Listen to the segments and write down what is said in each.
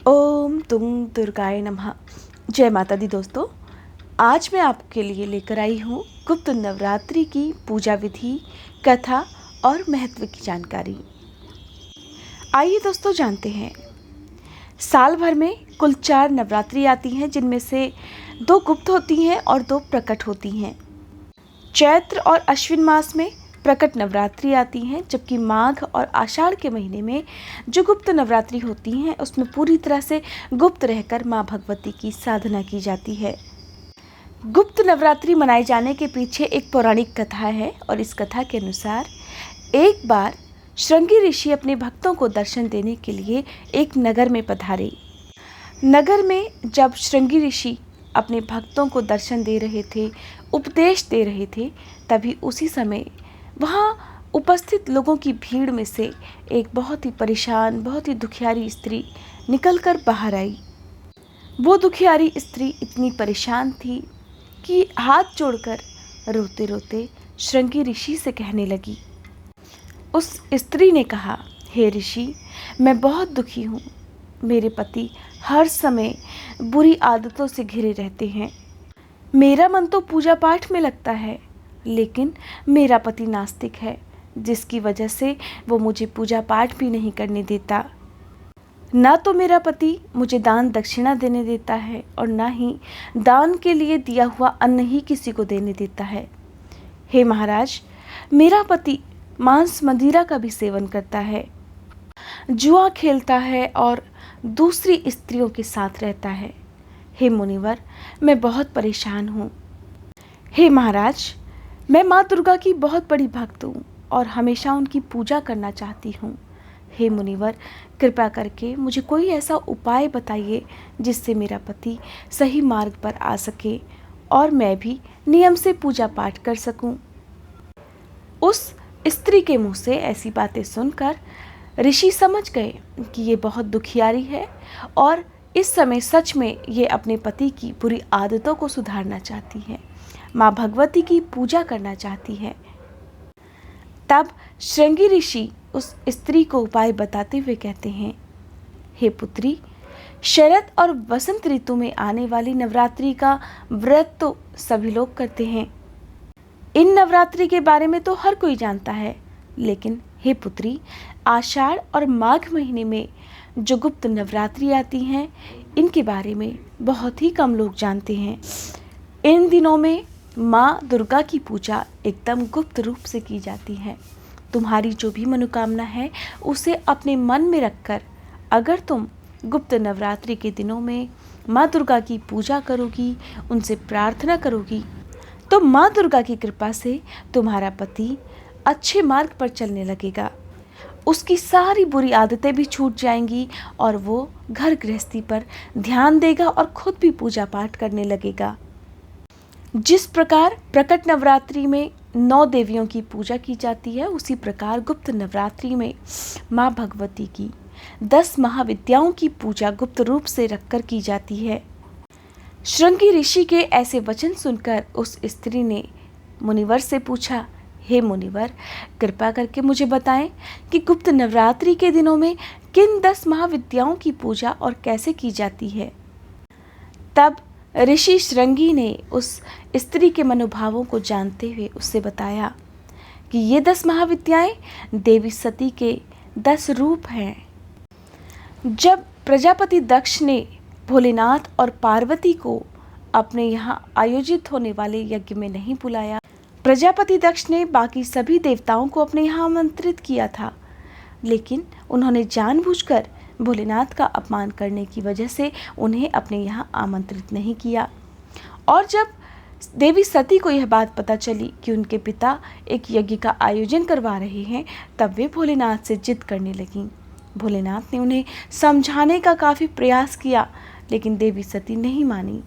ओम तुम दुर्गाय नमः। जय माता दी दोस्तों, आज मैं आपके लिए लेकर आई हूँ गुप्त नवरात्रि की पूजा विधि, कथा और महत्व की जानकारी। आइए दोस्तों जानते हैं। साल भर में कुल 4 नवरात्रि आती हैं, जिनमें से 2 गुप्त होती हैं और 2 प्रकट होती हैं। चैत्र और अश्विन मास में प्रकट नवरात्रि आती हैं, जबकि माघ और आषाढ़ के महीने में जो गुप्त नवरात्रि होती हैं उसमें पूरी तरह से गुप्त रहकर माँ भगवती की साधना की जाती है। गुप्त नवरात्रि मनाए जाने के पीछे एक पौराणिक कथा है और इस कथा के अनुसार एक बार श्रृंगी ऋषि अपने भक्तों को दर्शन देने के लिए एक नगर में पधारे। नगर में जब श्रृंगी ऋषि अपने भक्तों को दर्शन दे रहे थे, उपदेश दे रहे थे, तभी उसी समय वहाँ उपस्थित लोगों की भीड़ में से एक बहुत ही परेशान, बहुत ही दुखियारी स्त्री निकलकर बाहर आई। वो दुखियारी स्त्री इतनी परेशान थी कि हाथ जोड़कर रोते रोते श्रृंगी ऋषि से कहने लगी। उस स्त्री ने कहा, हे ऋषि, मैं बहुत दुखी हूँ। मेरे पति हर समय बुरी आदतों से घिरे रहते हैं। मेरा मन तो पूजा पाठ में लगता है, लेकिन मेरा पति नास्तिक है, जिसकी वजह से वो मुझे पूजा पाठ भी नहीं करने देता। ना तो मेरा पति मुझे दान दक्षिणा देने देता है और ना ही दान के लिए दिया हुआ अन्न ही किसी को देने देता है। हे महाराज, मेरा पति मांस मदिरा का भी सेवन करता है, जुआ खेलता है और दूसरी स्त्रियों के साथ रहता है। हे मुनिवर, मैं बहुत परेशान हूँ। हे महाराज, मैं माँ दुर्गा की बहुत बड़ी भक्त हूँ और हमेशा उनकी पूजा करना चाहती हूँ। हे मुनिवर, कृपा करके मुझे कोई ऐसा उपाय बताइए जिससे मेरा पति सही मार्ग पर आ सके और मैं भी नियम से पूजा पाठ कर सकूं। उस स्त्री के मुंह से ऐसी बातें सुनकर ऋषि समझ गए कि ये बहुत दुखियारी है और इस समय सच में ये अपने पति की बुरी आदतों को सुधारना चाहती है, माँ भगवती की पूजा करना चाहती है। तब श्रृंगी ऋषि उस स्त्री को उपाय बताते हुए कहते हैं, हे पुत्री, शरद और वसंत ऋतु में आने वाली नवरात्रि का व्रत तो सभी लोग करते हैं। इन नवरात्रि के बारे में तो हर कोई जानता है, लेकिन हे पुत्री, आषाढ़ और माघ महीने में जो गुप्त नवरात्रि आती हैं, इनके बारे में बहुत ही कम लोग जानते हैं। इन दिनों में माँ दुर्गा की पूजा एकदम गुप्त रूप से की जाती है। तुम्हारी जो भी मनोकामना है उसे अपने मन में रखकर अगर तुम गुप्त नवरात्रि के दिनों में माँ दुर्गा की पूजा करोगी, उनसे प्रार्थना करोगी, तो माँ दुर्गा की कृपा से तुम्हारा पति अच्छे मार्ग पर चलने लगेगा। उसकी सारी बुरी आदतें भी छूट जाएंगी और वो घर गृहस्थी पर ध्यान देगा और खुद भी पूजा पाठ करने लगेगा। जिस प्रकार प्रकट नवरात्रि में 9 देवियों की पूजा की जाती है, उसी प्रकार गुप्त नवरात्रि में माँ भगवती की 10 महाविद्याओं की पूजा गुप्त रूप से रखकर की जाती है। श्रृंगी ऋषि के ऐसे वचन सुनकर उस स्त्री ने मुनिवर से पूछा, हे मुनिवर, कृपा करके मुझे बताएं कि गुप्त नवरात्रि के दिनों में किन 10 महाविद्याओं की पूजा और कैसे की जाती है। तब ऋषि श्रृंगी ने उस स्त्री के मनोभावों को जानते हुए उससे बताया कि ये 10 महाविद्याएं देवी सती के 10 रूप हैं। जब प्रजापति दक्ष ने भोलेनाथ और पार्वती को अपने यहाँ आयोजित होने वाले यज्ञ में नहीं बुलाया, प्रजापति दक्ष ने बाकी सभी देवताओं को अपने यहाँ आमंत्रित किया था, लेकिन उन्होंने जानबूझकर भोलेनाथ का अपमान करने की वजह से उन्हें अपने यहाँ आमंत्रित नहीं किया। और जब देवी सती को यह बात पता चली कि उनके पिता एक यज्ञ का आयोजन करवा रहे हैं, तब वे भोलेनाथ से जिद करने लगीं। भोलेनाथ ने उन्हें समझाने का काफ़ी प्रयास किया, लेकिन देवी सती नहीं मानी।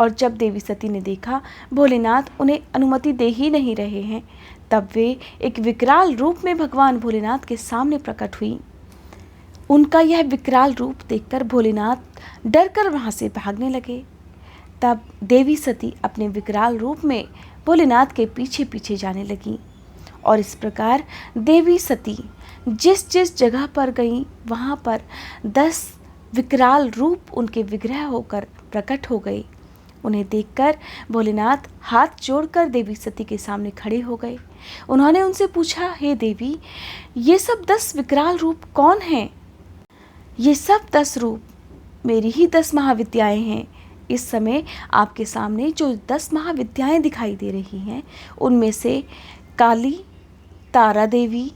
और जब देवी सती ने देखा भोलेनाथ उन्हें अनुमति दे ही नहीं रहे हैं, तब वे एक विकराल रूप में भगवान भोलेनाथ के सामने प्रकट हुई। उनका यह विकराल रूप देखकर भोलेनाथ डरकर वहाँ से भागने लगे। तब देवी सती अपने विकराल रूप में भोलेनाथ के पीछे पीछे जाने लगी और इस प्रकार देवी सती जिस जिस जगह पर गई वहाँ पर 10 विकराल रूप उनके विग्रह होकर प्रकट हो गए। उन्हें देखकर भोलेनाथ हाथ जोड़कर देवी सती के सामने खड़े हो गए। उन्होंने उनसे पूछा, हे देवी, ये सब 10 विकराल रूप कौन हैं? ये सब 10 रूप मेरी ही 10 महाविद्याएं हैं। इस समय आपके सामने जो 10 महाविद्याएं दिखाई दे रही हैं, उनमें से काली, तारा देवी,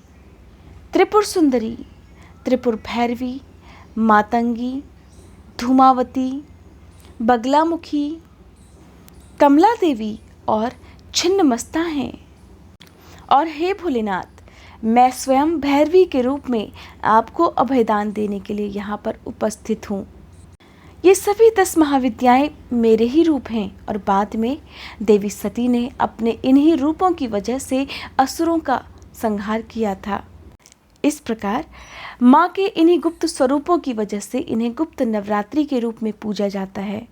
त्रिपुर सुंदरी, त्रिपुर भैरवी, मातंगी, धूमावती, बगलामुखी, कमला देवी और छिन्नमस्ता हैं। और हे भोलेनाथ, मैं स्वयं भैरवी के रूप में आपको अभयदान देने के लिए यहाँ पर उपस्थित हूँ। ये सभी 10 महाविद्याएं मेरे ही रूप हैं और बाद में देवी सती ने अपने इन्हीं रूपों की वजह से असुरों का संहार किया था। इस प्रकार माँ के इन्हीं गुप्त स्वरूपों की वजह से इन्हें गुप्त नवरात्रि के रूप में पूजा जाता है।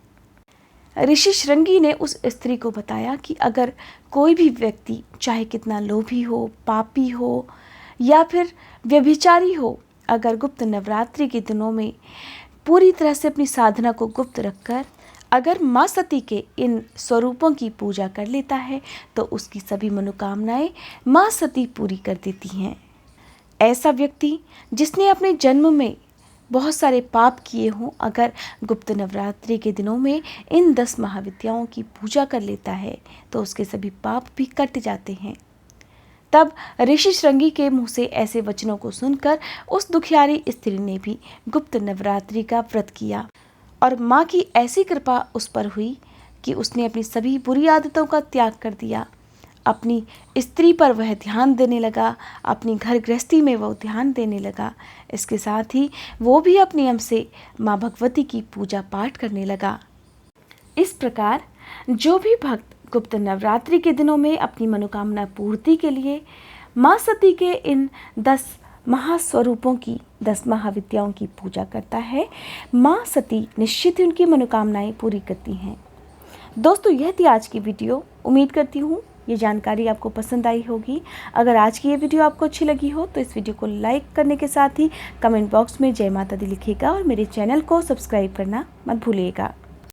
ऋषि श्रृंगी ने उस स्त्री को बताया कि अगर कोई भी व्यक्ति चाहे कितना लोभी हो, पापी हो या फिर व्यभिचारी हो, अगर गुप्त नवरात्रि के दिनों में पूरी तरह से अपनी साधना को गुप्त रखकर अगर माँ सती के इन स्वरूपों की पूजा कर लेता है तो उसकी सभी मनोकामनाएं माँ सती पूरी कर देती हैं। ऐसा व्यक्ति जिसने अपने जन्म में बहुत सारे पाप किए हों, अगर गुप्त नवरात्रि के दिनों में इन 10 महाविद्याओं की पूजा कर लेता है तो उसके सभी पाप भी कट जाते हैं। तब ऋषि श्रृंगी के मुंह से ऐसे वचनों को सुनकर उस दुखियारी स्त्री ने भी गुप्त नवरात्रि का व्रत किया और माँ की ऐसी कृपा उस पर हुई कि उसने अपनी सभी बुरी आदतों का त्याग कर दिया। अपनी स्त्री पर वह ध्यान देने लगा, अपनी घर गृहस्थी में वह ध्यान देने लगा। इसके साथ ही वो भी अपने नियम से माँ भगवती की पूजा पाठ करने लगा। इस प्रकार जो भी भक्त गुप्त नवरात्रि के दिनों में अपनी मनोकामना पूर्ति के लिए माँ सती के इन 10 महास्वरूपों की 10 महाविद्याओं की पूजा करता है, माँ सती निश्चित ही उनकी मनोकामनाएं पूरी करती हैं। दोस्तों, यह थी आज की वीडियो। उम्मीद करती हूँ ये जानकारी आपको पसंद आई होगी। अगर आज की ये वीडियो आपको अच्छी लगी हो तो इस वीडियो को लाइक करने के साथ ही कमेंट बॉक्स में जय माता दी लिखिएगा और मेरे चैनल को सब्सक्राइब करना मत भूलिएगा।